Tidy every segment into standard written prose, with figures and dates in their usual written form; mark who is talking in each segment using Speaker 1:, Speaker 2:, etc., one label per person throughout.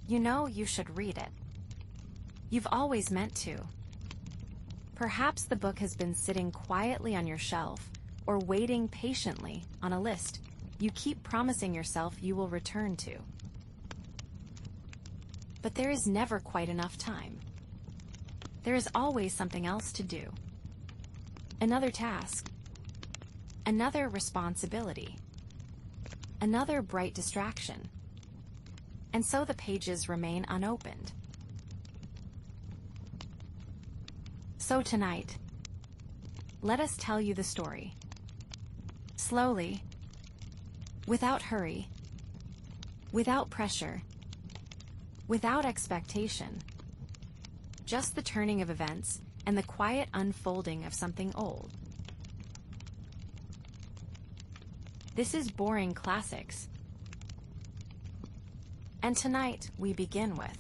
Speaker 1: You know you should read it. You've always meant to. Perhaps the book has been sitting quietly on your shelf, or waiting patiently on a list you keep promising yourself you will return to. But there is never quite enough time. There is always something else to do. Another task. Another responsibility. Another bright distraction. And so the pages remain unopened. So tonight, let us tell you the story. Slowly, without hurry, without pressure, without expectation. Just the turning of events and the quiet unfolding of something old. This is Boring Classics. And tonight we begin with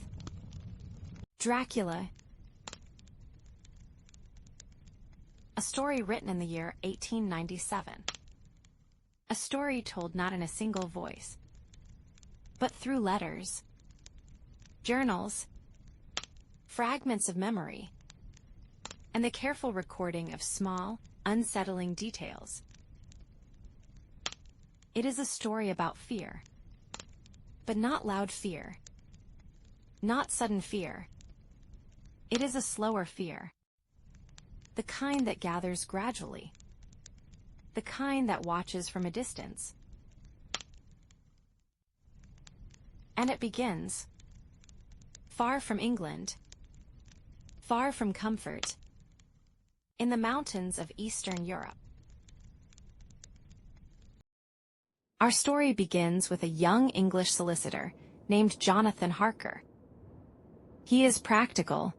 Speaker 1: Dracula, a story written in the year 1897. A story told not in a single voice, but through letters, journals, fragments of memory, and the careful recording of small, unsettling details. It is a story about fear, but not loud fear, not sudden fear. It is a slower fear, the kind that gathers gradually, the kind that watches from a distance. And it begins, far from England, far from comfort, in the mountains of Eastern Europe. Our story begins with a young English solicitor named Jonathan Harker. He is practical,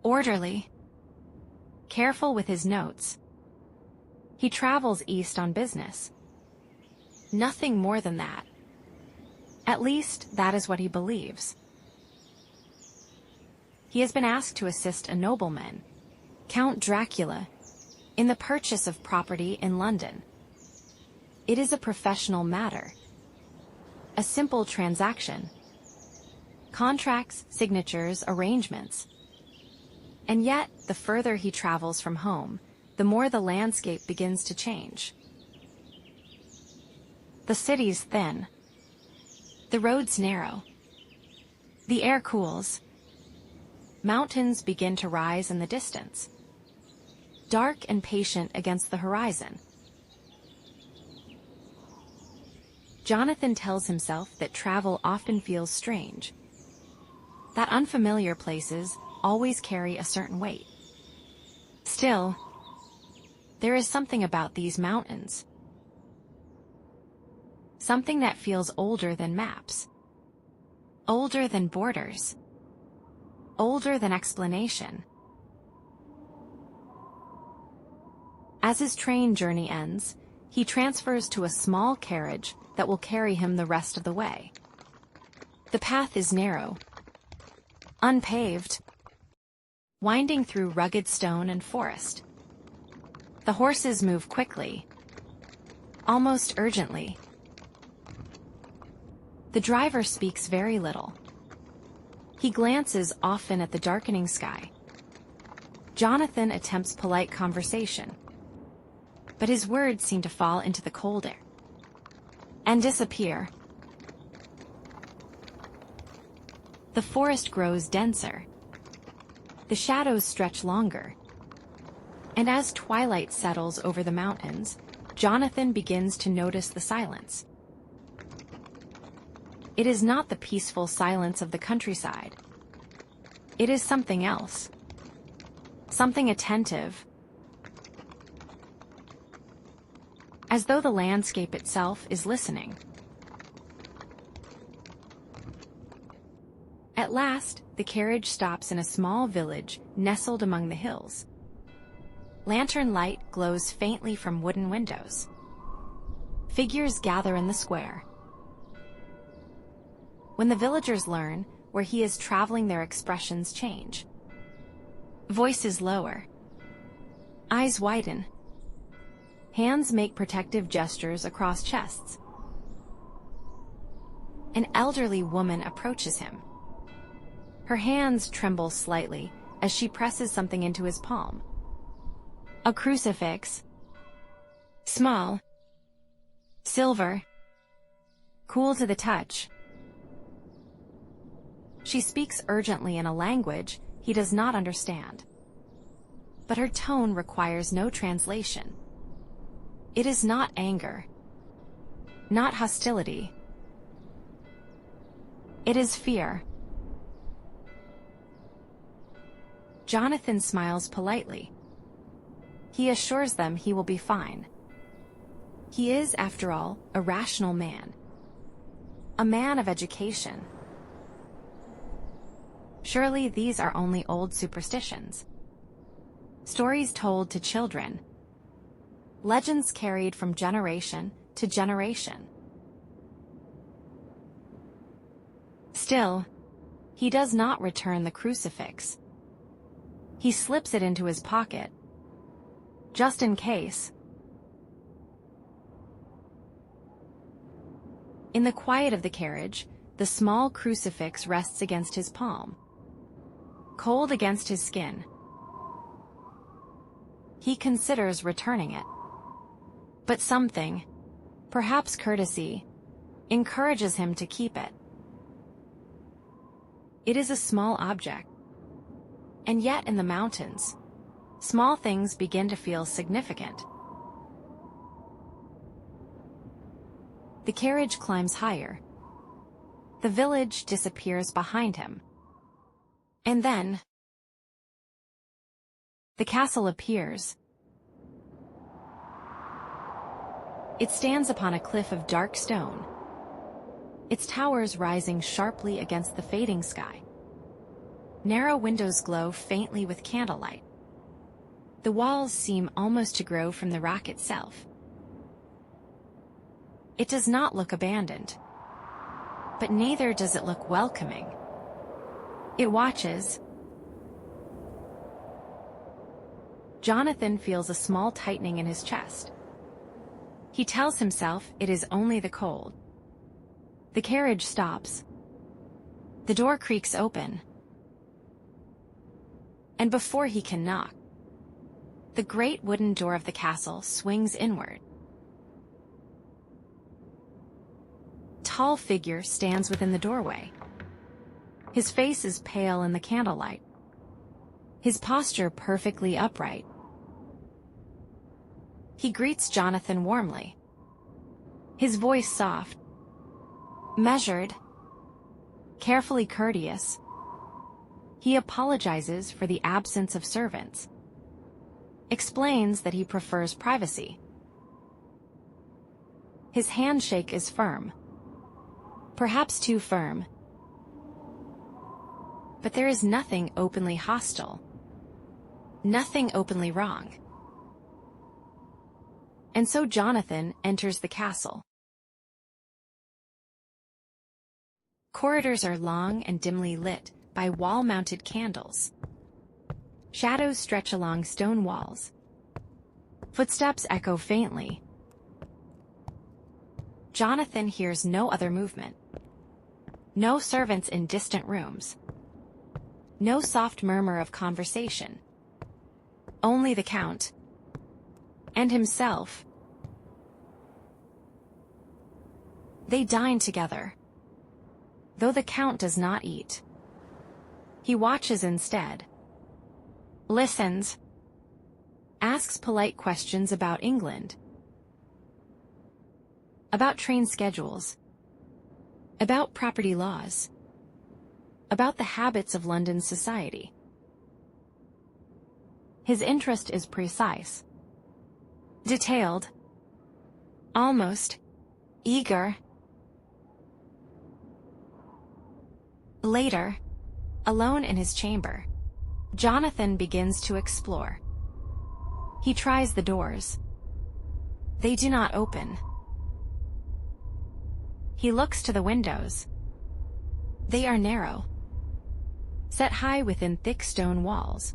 Speaker 1: orderly, careful with his notes. He travels east on business. Nothing more than that. At least, that is what he believes. He has been asked to assist a nobleman, Count Dracula, in the purchase of property in London. It is a professional matter, a simple transaction. Contracts, signatures, arrangements. And yet, the further he travels from home, the more the landscape begins to change. The city's thin. The roads narrow. The air cools. Mountains begin to rise in the distance, dark and patient against the horizon. Jonathan tells himself that travel often feels strange, that unfamiliar places always carry a certain weight. Still, there is something about these mountains, something that feels older than maps, older than borders, older than explanation. As his train journey ends, he transfers to a small carriage that will carry him the rest of the way. The path is narrow, unpaved, winding through rugged stone and forest. The horses move quickly, almost urgently. The driver speaks very little. He glances often at the darkening sky. Jonathan attempts polite conversation, but his words seem to fall into the cold air and disappear. The forest grows denser. The shadows stretch longer. And as twilight settles over the mountains, Jonathan begins to notice the silence. It is not the peaceful silence of the countryside. It is something else. Something attentive. As though the landscape itself is listening. At last, the carriage stops in a small village nestled among the hills. Lantern light glows faintly from wooden windows. Figures gather in the square. When the villagers learn where he is traveling, their expressions change. Voices lower. Eyes widen. Hands make protective gestures across chests. An elderly woman approaches him. Her hands tremble slightly as she presses something into his palm. A crucifix. Small. Silver. Cool to the touch. She speaks urgently in a language he does not understand. But her tone requires no translation. It is not anger. Not hostility. It is fear. Jonathan smiles politely. He assures them he will be fine. He is, after all, a rational man. A man of education. Surely these are only old superstitions. Stories told to children. Legends carried from generation to generation. Still, he does not return the crucifix. He slips it into his pocket, just in case. In the quiet of the carriage, the small crucifix rests against his palm, cold against his skin. He considers returning it. But something, perhaps courtesy, encourages him to keep it. It is a small object. And yet in the mountains, small things begin to feel significant. The carriage climbs higher. The village disappears behind him. And then, the castle appears. It stands upon a cliff of dark stone, its towers rising sharply against the fading sky. Narrow windows glow faintly with candlelight. The walls seem almost to grow from the rock itself. It does not look abandoned, but neither does it look welcoming. It watches. Jonathan feels a small tightening in his chest. He tells himself it is only the cold. The carriage stops. The door creaks open. And before he can knock, the great wooden door of the castle swings inward. A tall figure stands within the doorway. His face is pale in the candlelight, his posture perfectly upright. He greets Jonathan warmly, his voice soft, measured, carefully courteous. He apologizes for the absence of servants, explains that he prefers privacy. His handshake is firm, perhaps too firm. But there is nothing openly hostile, nothing openly wrong. And so Jonathan enters the castle. Corridors are long and dimly lit by wall-mounted candles. Shadows stretch along stone walls. Footsteps echo faintly. Jonathan hears no other movement. No servants in distant rooms. No soft murmur of conversation. Only the Count. And himself. They dine together. Though the Count does not eat. He watches instead. Listens. Asks polite questions about England. About train schedules. About property laws. About the habits of London society. His interest is precise. Detailed. Almost. Eager. Later, alone in his chamber, Jonathan begins to explore. He tries the doors. They do not open. He looks to the windows. They are narrow, set high within thick stone walls,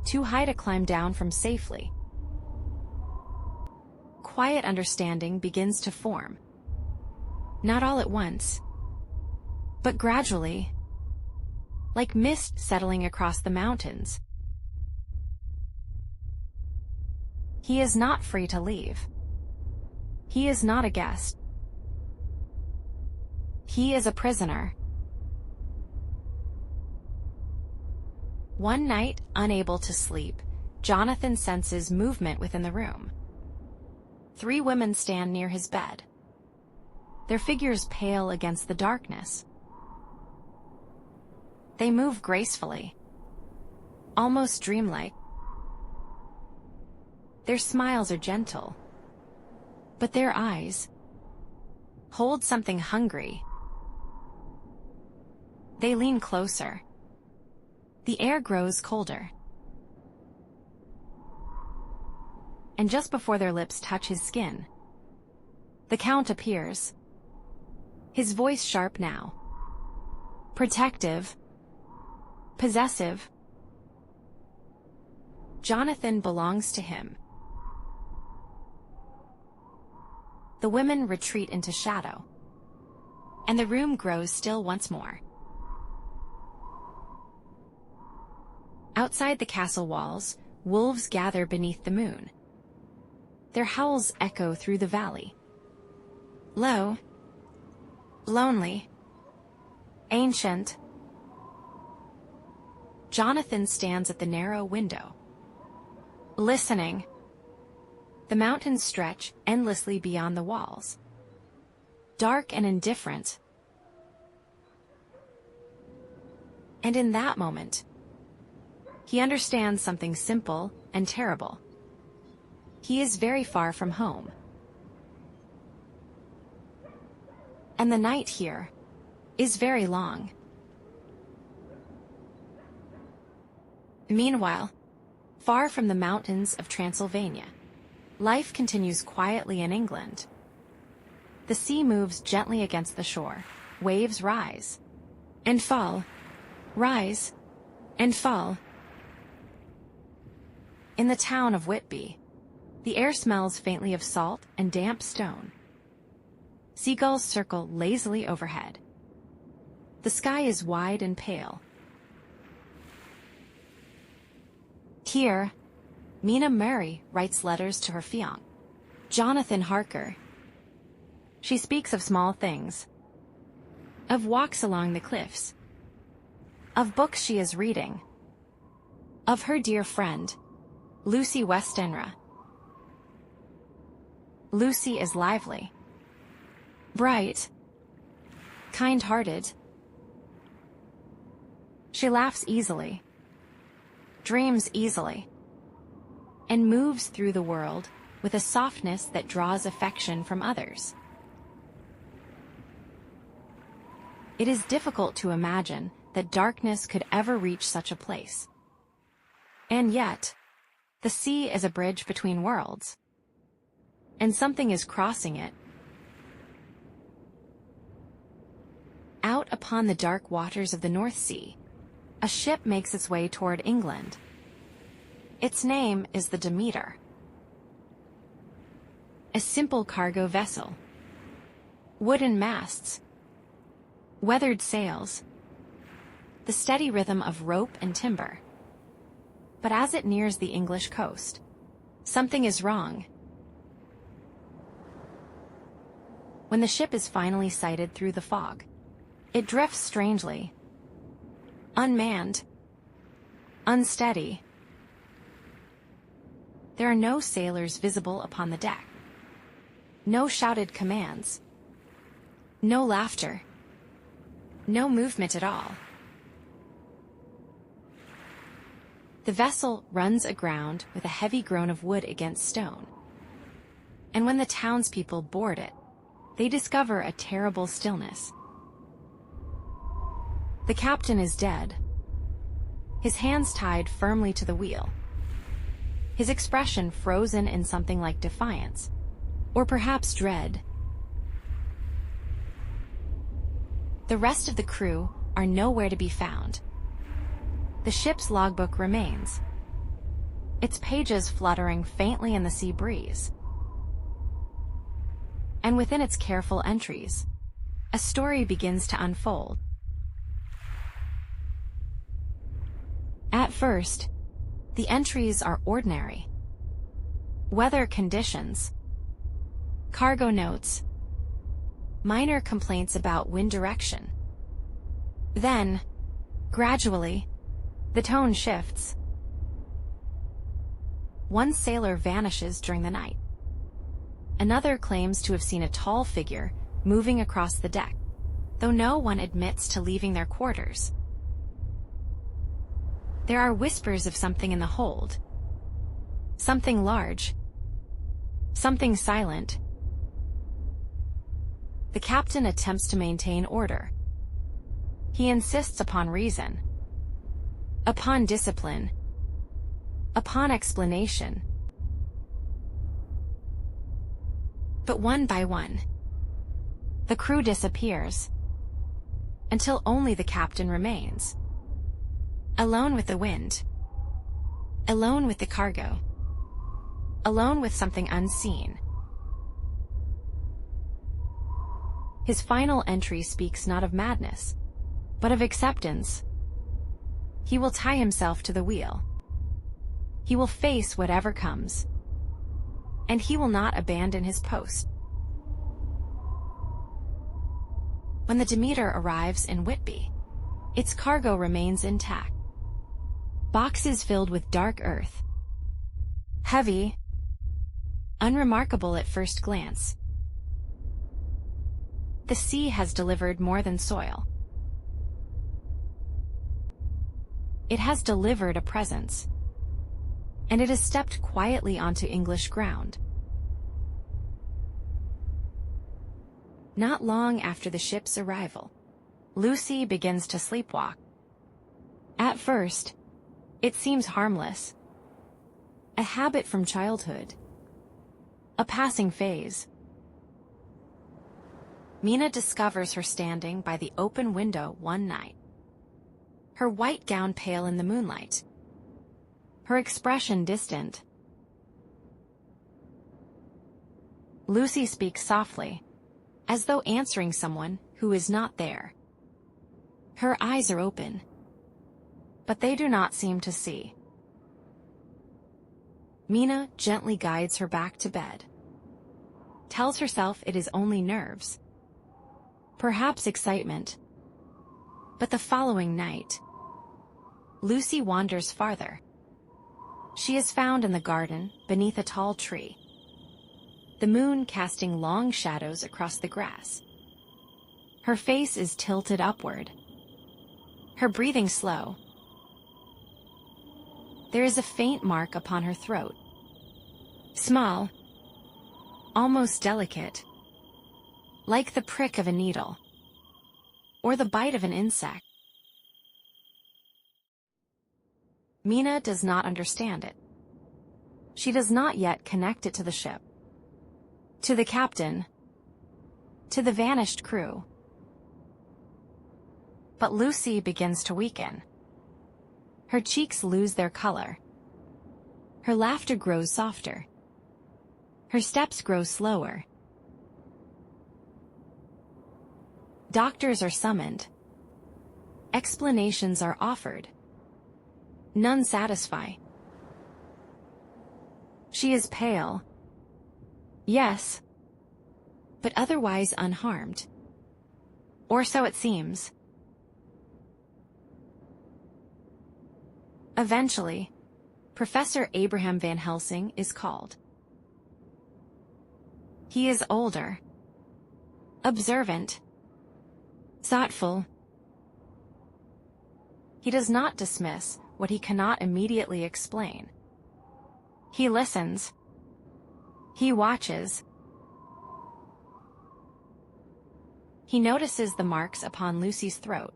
Speaker 1: too high to climb down from safely. Quiet understanding begins to form. Not all at once, but gradually, like mist settling across the mountains. He is not free to leave. He is not a guest. He is a prisoner. One night, unable to sleep, Jonathan senses movement within the room. 3 women stand near his bed, their figures pale against the darkness. They move gracefully, almost dreamlike. Their smiles are gentle, but their eyes hold something hungry. They lean closer. The air grows colder. And just before their lips touch his skin, the Count appears, his voice sharp now, protective, possessive. Jonathan belongs to him. The women retreat into shadow, and the room grows still once more. Outside the castle walls, wolves gather beneath the moon. Their howls echo through the valley. Low, lonely, ancient. Jonathan stands at the narrow window, listening. The mountains stretch endlessly beyond the walls, dark and indifferent. And in that moment, he understands something simple and terrible. He is very far from home. And the night here is very long. Meanwhile, far from the mountains of Transylvania, life continues quietly in England. The sea moves gently against the shore. Waves rise and fall, rise and fall. In the town of Whitby, the air smells faintly of salt and damp stone. Seagulls circle lazily overhead. The sky is wide and pale. Here, Mina Murray writes letters to her fiancé, Jonathan Harker. She speaks of small things, of walks along the cliffs, of books she is reading, of her dear friend, Lucy Westenra. Lucy is lively, bright, kind-hearted. She laughs easily, dreams easily, and moves through the world with a softness that draws affection from others. It is difficult to imagine that darkness could ever reach such a place. And yet, the sea is a bridge between worlds, and something is crossing it. Out upon the dark waters of the North Sea, a ship makes its way toward England. Its name is the Demeter. A simple cargo vessel. Wooden masts. Weathered sails. The steady rhythm of rope and timber. But as it nears the English coast, something is wrong. When the ship is finally sighted through the fog, it drifts strangely. Unmanned. Unsteady. There are no sailors visible upon the deck. No shouted commands. No laughter. No movement at all. The vessel runs aground with a heavy groan of wood against stone. And when the townspeople board it, they discover a terrible stillness. The captain is dead, his hands tied firmly to the wheel, his expression frozen in something like defiance, or perhaps dread. The rest of the crew are nowhere to be found. The ship's logbook remains, its pages fluttering faintly in the sea breeze. And within its careful entries, a story begins to unfold. At first, the entries are ordinary. Weather conditions, cargo notes, minor complaints about wind direction. Then, gradually, the tone shifts. One sailor vanishes during the night. Another claims to have seen a tall figure moving across the deck, though no one admits to leaving their quarters. There are whispers of something in the hold. Something large. Something silent. The captain attempts to maintain order. He insists upon reason, upon discipline, upon explanation. But one by one, the crew disappears, until only the captain remains. Alone with the wind, alone with the cargo, alone with something unseen. His final entry speaks not of madness, but of acceptance. He will tie himself to the wheel. He will face whatever comes, and he will not abandon his post. When the Demeter arrives in Whitby, its cargo remains intact. Boxes filled with dark earth. Heavy, unremarkable at first glance. The sea has delivered more than soil. It has delivered a presence, and it has stepped quietly onto English ground. Not long after the ship's arrival, Lucy begins to sleepwalk. At first, it seems harmless. A habit from childhood. A passing phase. Mina discovers her standing by the open window one night. Her white gown pale in the moonlight. Her expression distant. Lucy speaks softly, as though answering someone who is not there. Her eyes are open, but they do not seem to see. Mina gently guides her back to bed. Tells herself it is only nerves. Perhaps excitement. But the following night, Lucy wanders farther. She is found in the garden beneath a tall tree, the moon casting long shadows across the grass. Her face is tilted upward, her breathing slow. There is a faint mark upon her throat, small, almost delicate, like the prick of a needle, or the bite of an insect. Mina does not understand it. She does not yet connect it to the ship, to the captain, to the vanished crew. But Lucy begins to weaken. Her cheeks lose their color. Her laughter grows softer. Her steps grow slower. Doctors are summoned. Explanations are offered. None satisfy. She is pale. Yes, but otherwise unharmed. Or so it seems. Eventually, Professor Abraham Van Helsing is called. He is older, observant, thoughtful. He does not dismiss what he cannot immediately explain. He listens. He watches. He notices the marks upon Lucy's throat.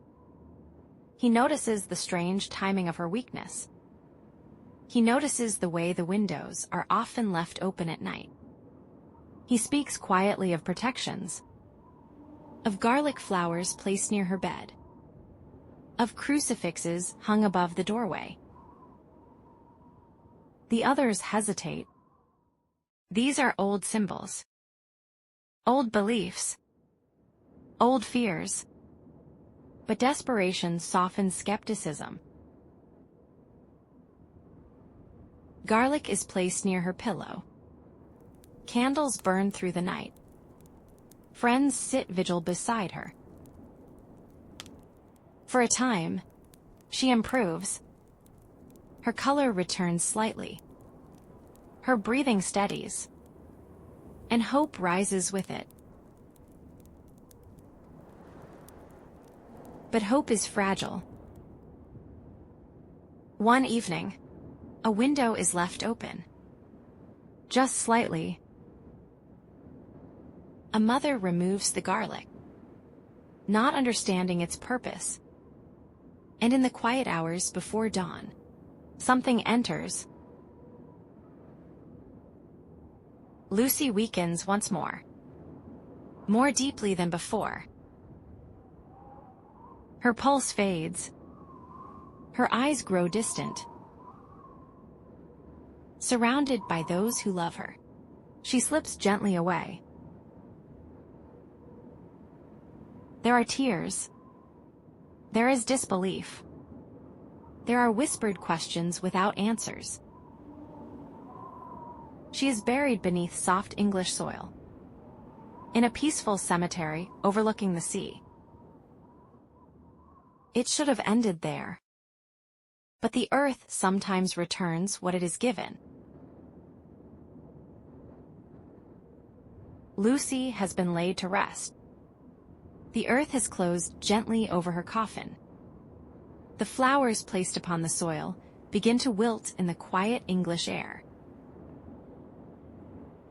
Speaker 1: He notices the strange timing of her weakness. He notices the way the windows are often left open at night. He speaks quietly of protections, of garlic flowers placed near her bed, of crucifixes hung above the doorway. The others hesitate. These are old symbols, old beliefs. Old fears. But desperation softens skepticism. Garlic is placed near her pillow. Candles burn through the night. Friends sit vigil beside her. For a time, she improves. Her color returns slightly. Her breathing steadies. And hope rises with it. But hope is fragile. One evening, a window is left open. Just slightly. A mother removes the garlic, not understanding its purpose. And in the quiet hours before dawn, something enters. Lucy weakens once more deeply than before. Her pulse fades. Her eyes grow distant. Surrounded by those who love her, she slips gently away. There are tears. There is disbelief. There are whispered questions without answers. She is buried beneath soft English soil, in a peaceful cemetery overlooking the sea. It should have ended there. But the earth sometimes returns what it is given. Lucy has been laid to rest. The earth has closed gently over her coffin. The flowers placed upon the soil begin to wilt in the quiet English air.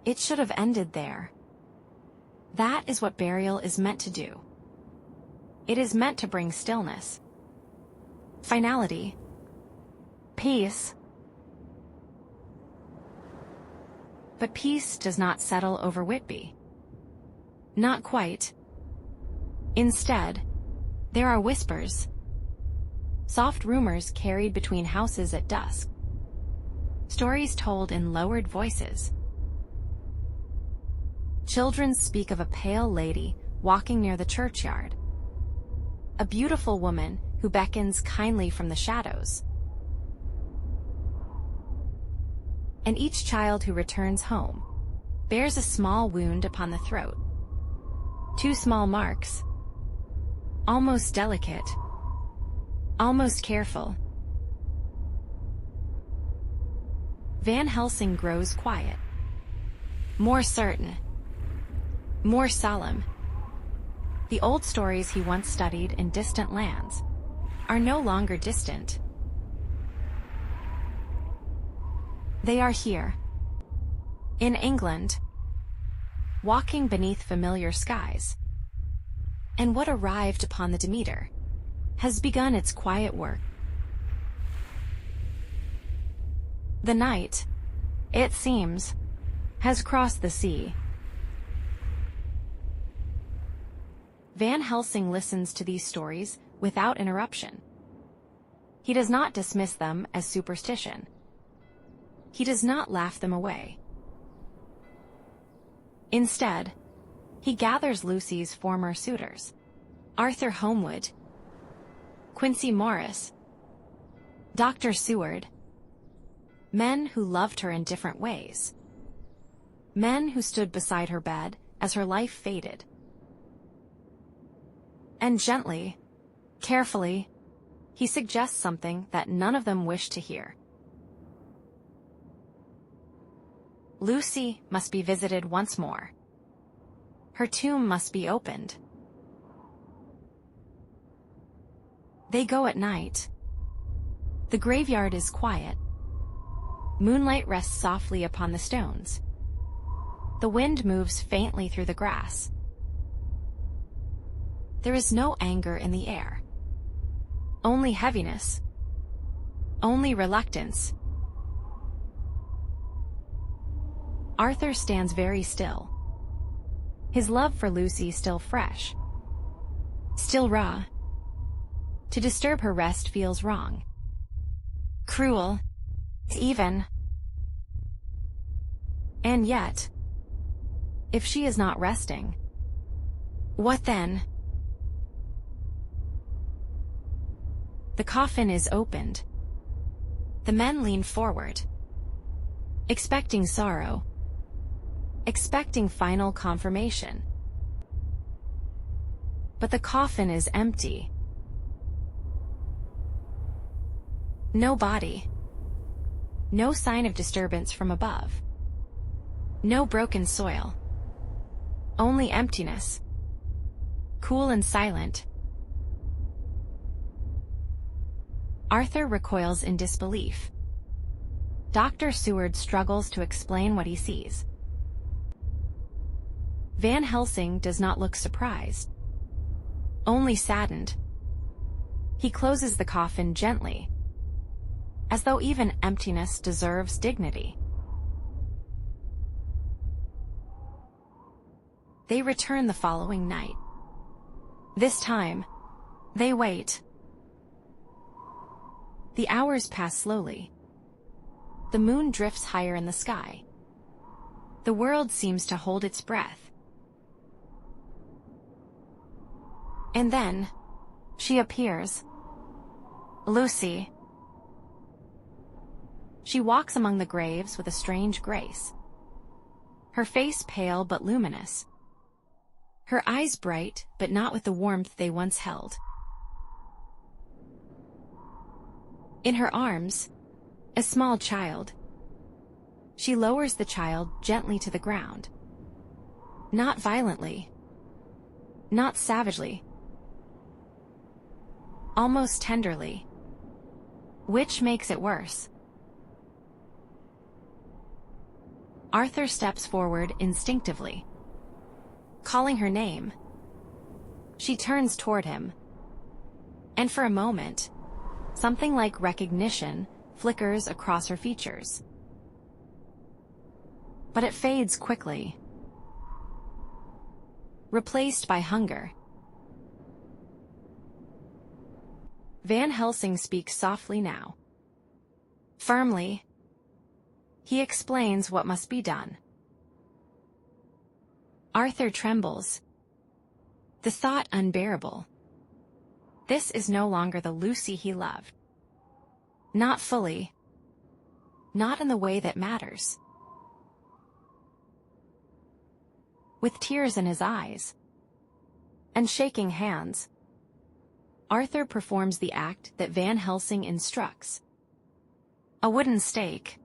Speaker 1: It should have ended there. That is what burial is meant to do. It is meant to bring stillness, finality, peace. But peace does not settle over Whitby. Not quite. Instead, there are whispers. Soft rumors carried between houses at dusk. Stories told in lowered voices. Children speak of a pale lady walking near the churchyard. A beautiful woman who beckons kindly from the shadows. And each child who returns home bears a small wound upon the throat. 2 small marks. Almost delicate. Almost careful. Van Helsing grows quiet. More certain. More solemn. The old stories he once studied in distant lands are no longer distant. They are here. In England. Walking beneath familiar skies. And what arrived upon the Demeter has begun its quiet work. The night, it seems, has crossed the sea. Van Helsing listens to these stories without interruption. He does not dismiss them as superstition. He does not laugh them away. Instead, he gathers Lucy's former suitors, Arthur Homewood, Quincy Morris, Dr. Seward, men who loved her in different ways, men who stood beside her bed as her life faded. And gently, carefully, he suggests something that none of them wish to hear. Lucy must be visited once more. Her tomb must be opened. They go at night. The graveyard is quiet. Moonlight rests softly upon the stones. The wind moves faintly through the grass. There is no anger in the air. Only heaviness. Only reluctance. Arthur stands very still. His love for Lucy still fresh. Still raw. To disturb her rest feels wrong. Cruel. Even. And yet, if she is not resting, what then? The coffin is opened. The men lean forward, expecting sorrow, expecting final confirmation. But the coffin is empty. No body. No sign of disturbance from above. No broken soil. Only emptiness. Cool and silent. Arthur recoils in disbelief. Dr. Seward struggles to explain what he sees. Van Helsing does not look surprised, only saddened. He closes the coffin gently, as though even emptiness deserves dignity. They return the following night. This time, they wait. The hours pass slowly. The moon drifts higher in the sky. The world seems to hold its breath. And then, she appears. Lucy. She walks among the graves with a strange grace. Her face pale but luminous. Her eyes bright, but not with the warmth they once held. In her arms, a small child. She lowers the child gently to the ground. Not violently. Not savagely. Almost tenderly. Which makes it worse. Arthur steps forward instinctively, calling her name. She turns toward him. And for a moment, something like recognition flickers across her features. But it fades quickly, replaced by hunger. Van Helsing speaks softly now. Firmly, he explains what must be done. Arthur trembles. The thought unbearable. This is no longer the Lucy he loved. Not fully. Not in the way that matters. With tears in his eyes and shaking hands, Arthur performs the act that Van Helsing instructs. A wooden stake,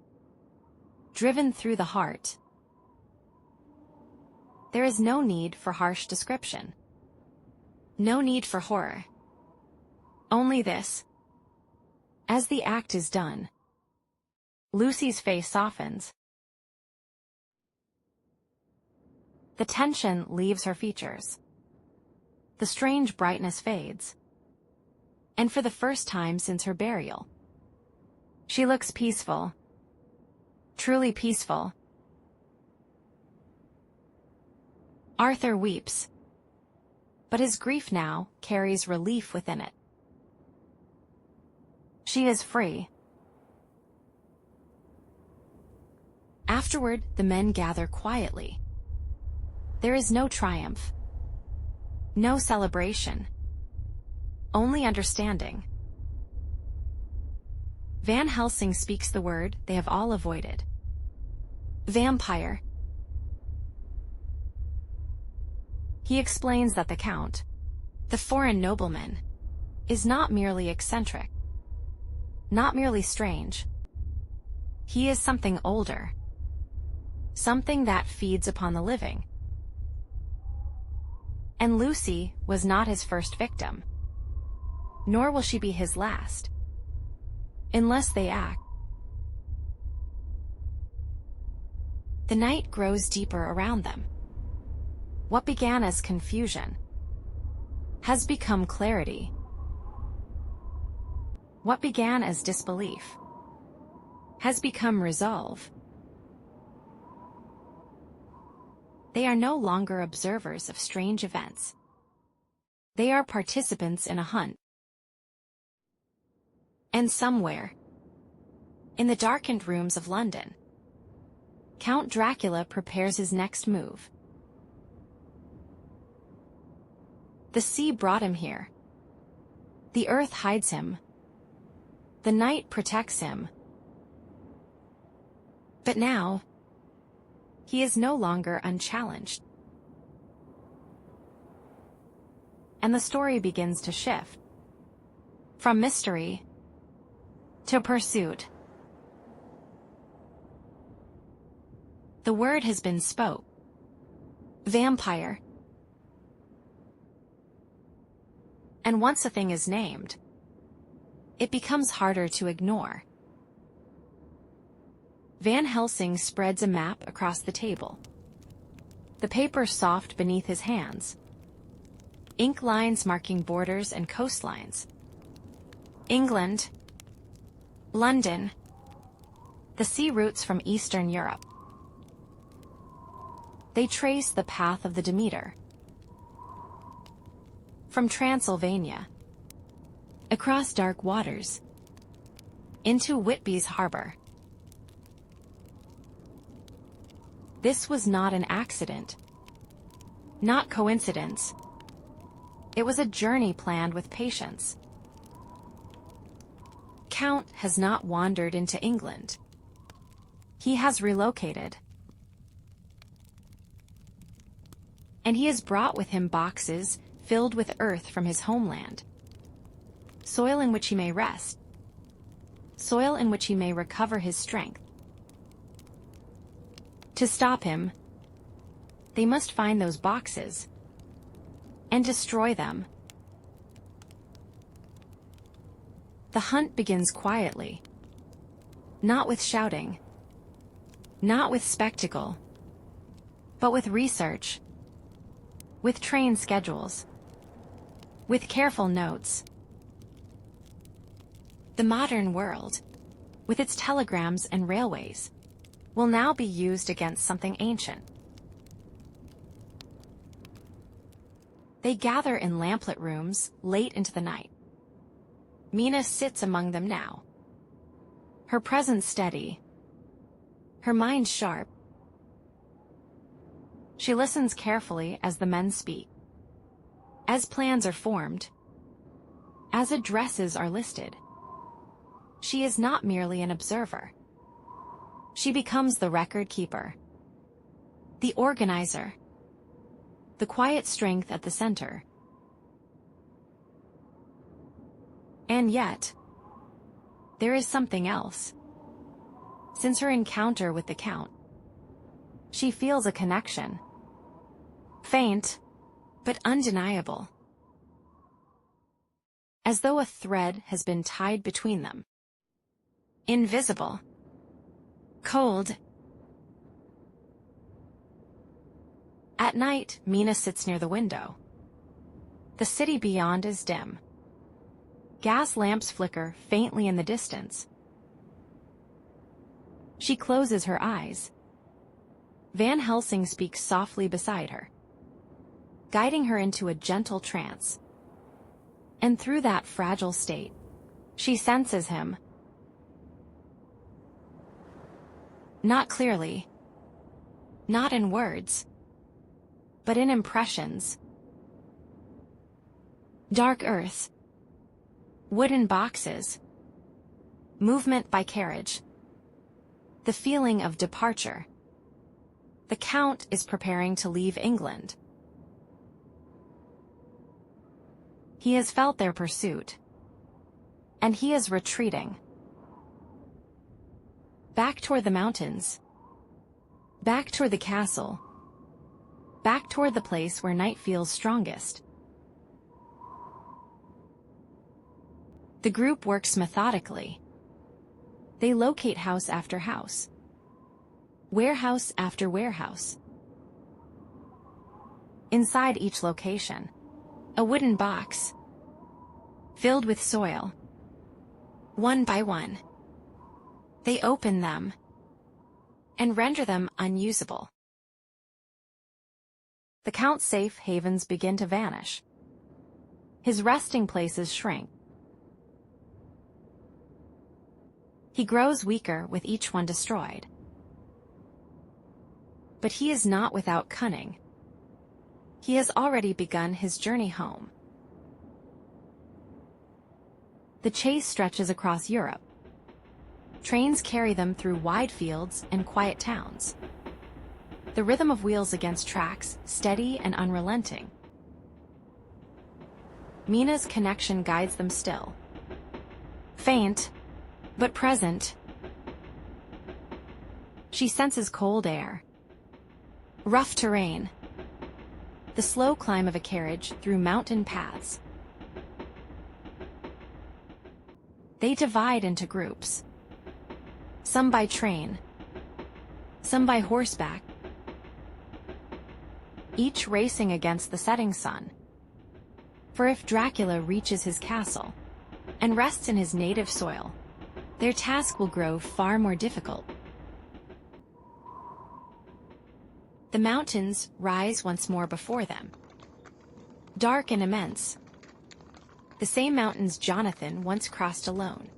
Speaker 1: driven through the heart. There is no need for harsh description. No need for horror. Only this. As the act is done, Lucy's face softens. The tension leaves her features. The strange brightness fades. And for the first time since her burial, she looks peaceful. Truly peaceful. Arthur weeps, but his grief now carries relief within it. She is free. Afterward, the men gather quietly. There is no triumph, no celebration, only understanding. Van Helsing speaks the word they have all avoided. Vampire. He explains that the Count, the foreign nobleman, is not merely eccentric, not merely strange. He is something older, something that feeds upon the living. And Lucy was not his first victim, nor will she be his last, unless they act. The night grows deeper around them. What began as confusion has become clarity. What began as disbelief has become resolve. They are no longer observers of strange events. They are participants in a hunt. And somewhere, in the darkened rooms of London, Count Dracula prepares his next move. The sea brought him here. The earth hides him, The night protects him. But now, he is no longer unchallenged. And the story begins to shift. From mystery to pursuit. The word has been spoke. Vampire. And once a thing is named, it becomes harder to ignore. Van Helsing spreads a map across the table. The paper soft beneath his hands. Ink lines marking borders and coastlines. England. London. The sea routes from Eastern Europe. They trace the path of the Demeter. From Transylvania. Across dark waters. Into Whitby's harbor. This was not an accident. Not coincidence. It was a journey planned with patience. Count has not wandered into England. He has relocated. And he has brought with him boxes filled with earth from his homeland. Soil in which he may rest. Soil in which he may recover his strength. To stop him, they must find those boxes and destroy them. The hunt begins quietly, not with shouting, not with spectacle, but with research, with train schedules, with careful notes. The modern world, with its telegrams and railways, will now be used against something ancient. They gather in lamplit rooms late into the night. Mina sits among them now. Her presence steady. Her mind sharp. She listens carefully as the men speak. As plans are formed. As addresses are listed. She is not merely an observer. She becomes the record keeper. The organizer. The quiet strength at the center. And yet, there is something else. Since her encounter with the Count, she feels a connection. Faint, but undeniable. As though a thread has been tied between them. Invisible. Cold. At night, Mina sits near the window. The city beyond is dim. Gas lamps flicker faintly in the distance. She closes her eyes. Van Helsing speaks softly beside her, guiding her into a gentle trance. And through that fragile state, she senses him. Not clearly, not in words, but in impressions. Dark earth, wooden boxes, movement by carriage, the feeling of departure. The Count is preparing to leave England. He has felt their pursuit, and he is retreating. Back toward the mountains. Back toward the castle. Back toward the place where night feels strongest. The group works methodically. They locate house after house. Warehouse after warehouse. Inside each location, a wooden box, filled with soil. One by one, they open them and render them unusable. The Count's safe havens begin to vanish. His resting places shrink. He grows weaker with each one destroyed. But he is not without cunning. He has already begun his journey home. The chase stretches across Europe. Trains carry them through wide fields and quiet towns. The rhythm of wheels against tracks, steady and unrelenting. Mina's connection guides them still. Faint, but present. She senses cold air. Rough terrain. The slow climb of a carriage through mountain paths. They divide into groups. Some by train. Some by horseback. Each racing against the setting sun. For if Dracula reaches his castle and rests in his native soil, their task will grow far more difficult. The mountains rise once more before them. Dark and immense. The same mountains Jonathan once crossed alone.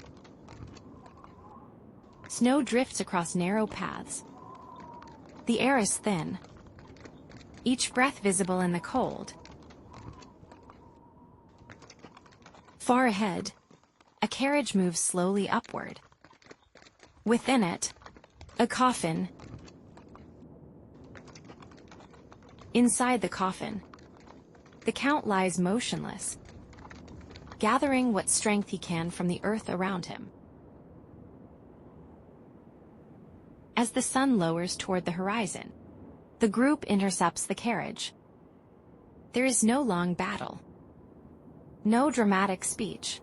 Speaker 1: Snow drifts across narrow paths. The air is thin. Each breath visible in the cold. Far ahead, a carriage moves slowly upward. Within it, a coffin. Inside the coffin, the Count lies motionless, gathering what strength he can from the earth around him. As the sun lowers toward the horizon, the group intercepts the carriage. There is no long battle. No dramatic speech.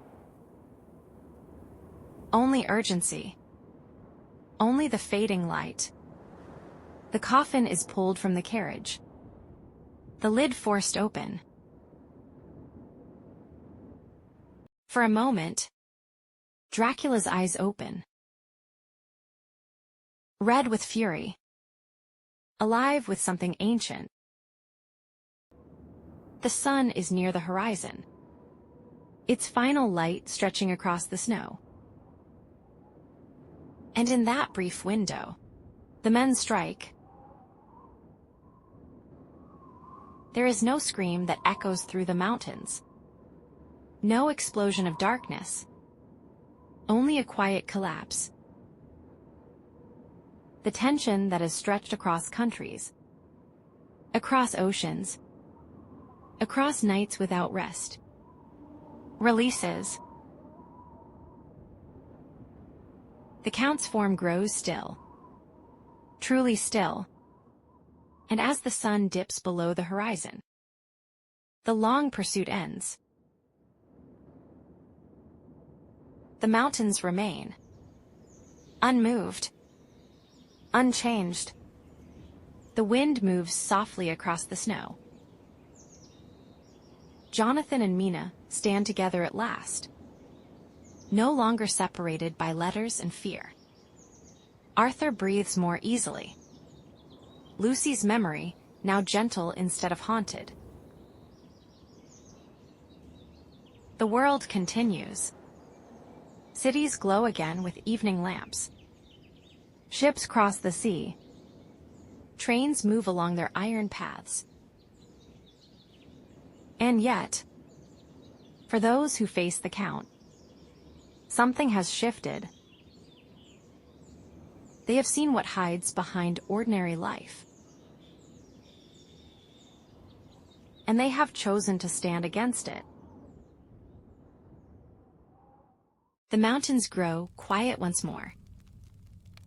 Speaker 1: Only urgency. Only the fading light. The coffin is pulled from the carriage. The lid forced open. For a moment, Dracula's eyes open. Red with fury. Alive with something ancient. The sun is near the horizon. Its final light stretching across the snow. And in that brief window, the men strike. There is no scream that echoes through the mountains. No explosion of darkness. Only a quiet collapse. The tension that has stretched across countries. Across oceans. Across nights without rest. Releases. The Count's form grows still. Truly still. And as the sun dips below the horizon, the long pursuit ends. The mountains remain. Unmoved. Unchanged. The wind moves softly across the snow. Jonathan and Mina stand together at last. No longer separated by letters and fear. Arthur breathes more easily. Lucy's memory, now gentle instead of haunted. The world continues. Cities glow again with evening lamps. Ships cross the sea. Trains move along their iron paths. And yet, for those who face the Count, something has shifted. They have seen what hides behind ordinary life. And they have chosen to stand against it. The mountains grow quiet once more.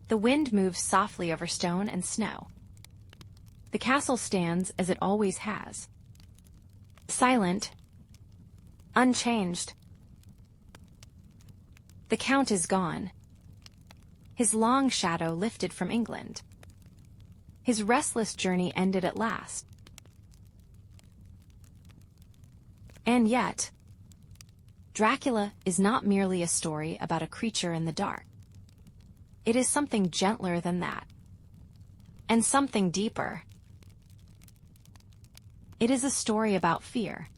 Speaker 1: The wind moves softly over stone and snow. The castle stands as it always has. Silent. Unchanged. The Count is gone. His long shadow lifted from England. His restless journey ended at last. And yet, Dracula is not merely a story about a creature in the dark. It is something gentler than that. And something deeper. It is a story about fear.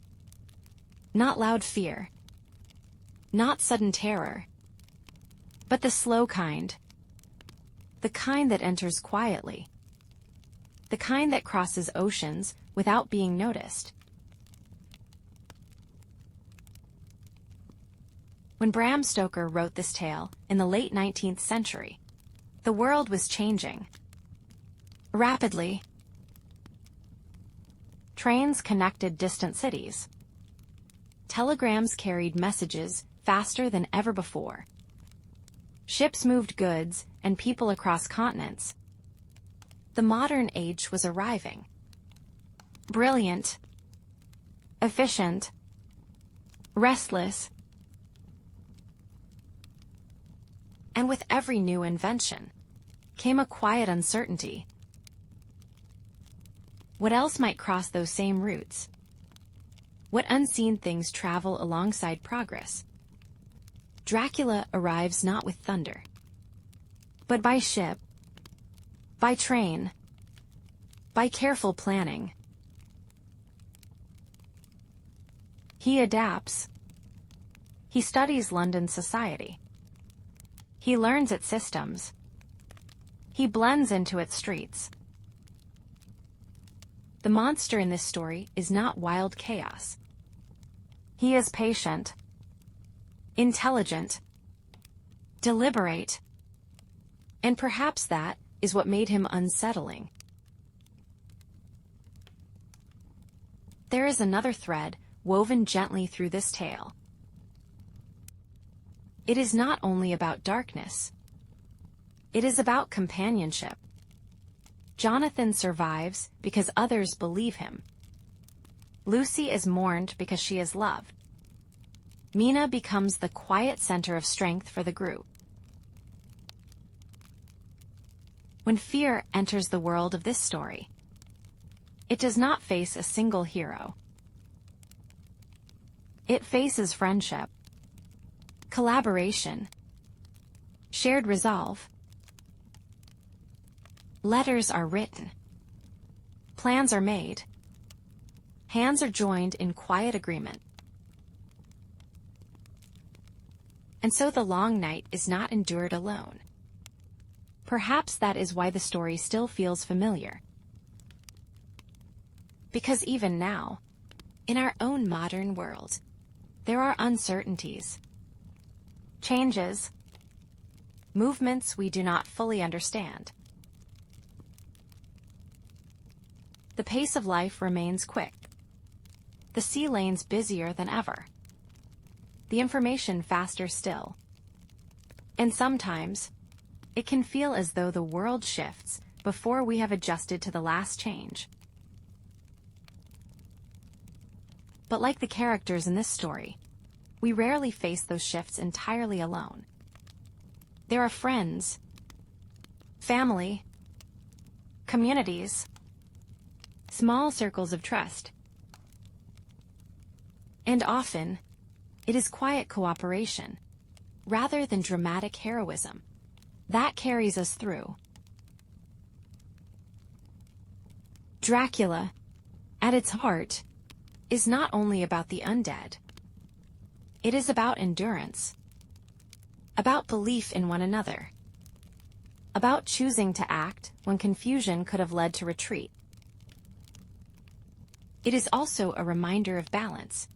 Speaker 1: Not loud fear. Not sudden terror. But the slow kind. The kind that enters quietly. The kind that crosses oceans without being noticed. When Bram Stoker wrote this tale in the late 19th century, the world was changing rapidly. Trains connected distant cities. Telegrams carried messages faster than ever before. Ships moved goods and people across continents. The modern age was arriving. Brilliant, efficient, restless. And with every new invention came a quiet uncertainty. What else might cross those same routes? What unseen things travel alongside progress? Dracula arrives not with thunder, but by ship, by train, by careful planning. He adapts. He studies London society. He learns its systems. He blends into its streets. The monster in this story is not wild chaos. He is patient, intelligent, deliberate, and perhaps that is what made him unsettling. There is another thread woven gently through this tale. It is not only about darkness. It is about companionship. Jonathan survives because others believe him. Lucy is mourned because she is loved. Mina becomes the quiet center of strength for the group. When fear enters the world of this story, it does not face a single hero. It faces friendship, collaboration, shared resolve. Letters are written. Plans are made. Hands are joined in quiet agreement. And so the long night is not endured alone. Perhaps that is why the story still feels familiar. Because even now, in our own modern world, there are uncertainties, changes, movements we do not fully understand. The pace of life remains quick. The sea lanes busier than ever. The information faster still. And sometimes, it can feel as though the world shifts before we have adjusted to the last change. But like the characters in this story, we rarely face those shifts entirely alone. There are friends, family, communities, small circles of trust. And often, it is quiet cooperation, rather than dramatic heroism, that carries us through. Dracula, at its heart, is not only about the undead. It is about endurance, about belief in one another, about choosing to act when confusion could have led to retreat. It is also a reminder of balance.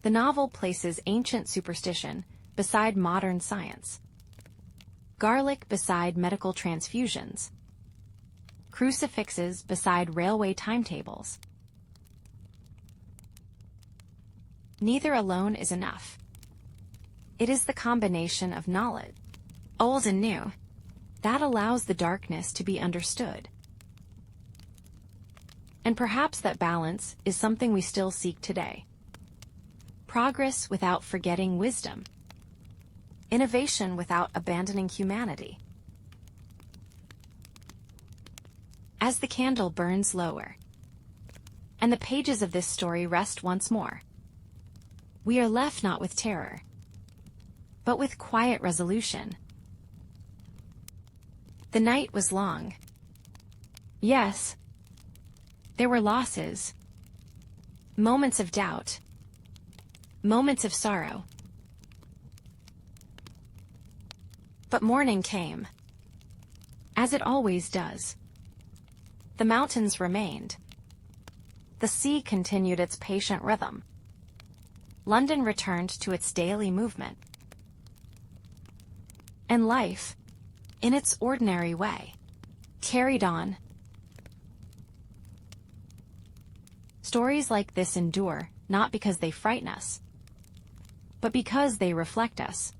Speaker 1: The novel places ancient superstition beside modern science, garlic beside medical transfusions, crucifixes beside railway timetables. Neither alone is enough. It is the combination of knowledge, old and new, that allows the darkness to be understood. And perhaps that balance is something we still seek today. Progress without forgetting wisdom. Innovation without abandoning humanity. As the candle burns lower, and the pages of this story rest once more, we are left not with terror, but with quiet resolution. The night was long. Yes, there were losses, moments of doubt, moments of sorrow. But morning came, as it always does. The mountains remained. The sea continued its patient rhythm. London returned to its daily movement. And life, in its ordinary way, carried on. Stories like this endure, not because they frighten us, but because they reflect us.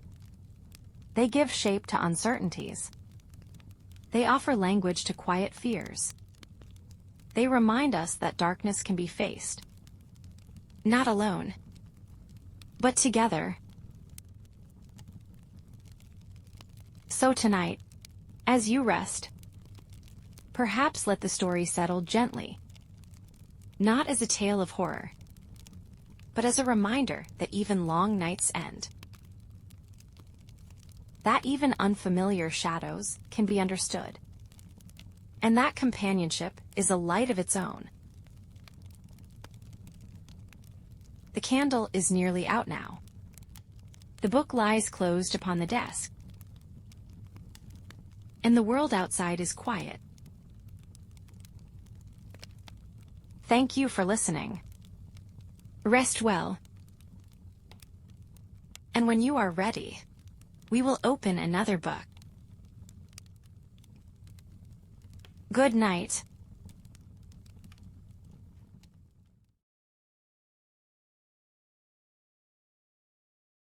Speaker 1: They give shape to uncertainties. They offer language to quiet fears. They remind us that darkness can be faced, not alone, but together. So tonight, as you rest, perhaps let the story settle gently, not as a tale of horror, but as a reminder that even long nights end. That even unfamiliar shadows can be understood. And that companionship is a light of its own. The candle is nearly out now. The book lies closed upon the desk. And the world outside is quiet. Thank you for listening. Rest well. And when you are ready, we will open another book. Good night.